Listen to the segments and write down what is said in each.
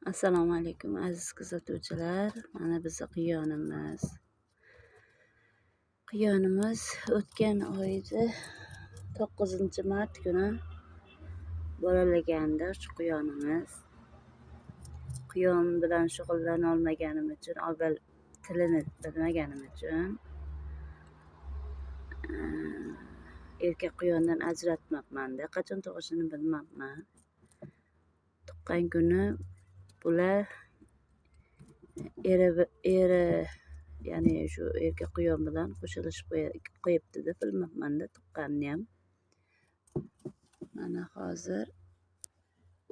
Assalomu alaykum aziz kuzatuvchilar. Mana bizni quyonimiz o'tgan oyda 9-mart kuni bolalagandi. Shu quyonimiz quyon bilan shug'ullana olmaganim uchun, avval tilini bilmaganim uchun erkak quyondan ajratmabman-da, qachon tug'ishini bilmabman. Tuqqan kuni bular eri ya'ni shu erkak quyon bilan qo'shilishib qo'yibdi-da, bilmabman-da tuqqanini ham. Mana hozir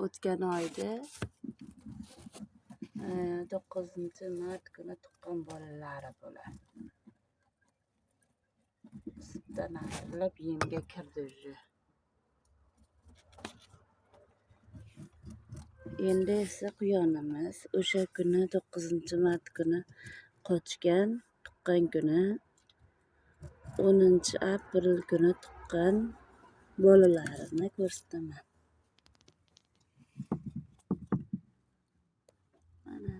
o'tgan oyda 9-mart kuni tuqqan bolalari bular. Sutdan ayrilib yemga kirdi уже. Endi esa quyonimiz o'sha kuni 9-mart kuni qochgan, tuqqan kuni 10-aprel kuni tuqqan bolalarini ko'rsataman. Mana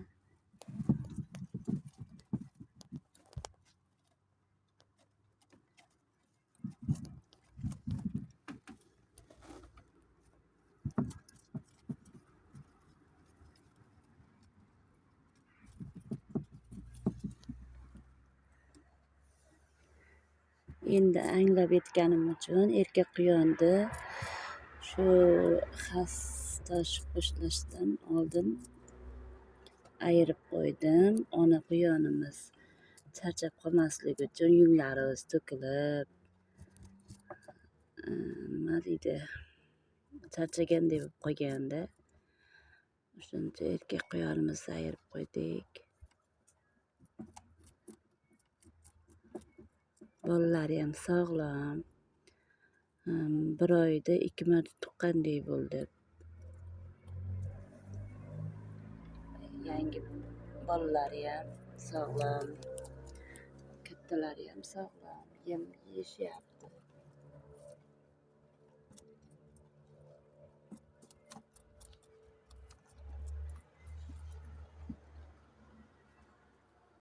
endi anglab yetganim uchun erkak quyonni shu xaslashib qo'shilishdan oldin ayirib qo'ydim. Ona quyonimiz charchab qolmasligi uchun yunglari to'kilib, nima deydi, charchaganday bo'lib qolganda, o'shuncha erkak quyonimizni ayirib qo'ydik. Bolalari ham sog'lom. 1 oyda 2 marta tuqqandek bo'ldi. Yangi bolalari ham sog'lom, kattalari ham sog'lom, yem yeyishyapti.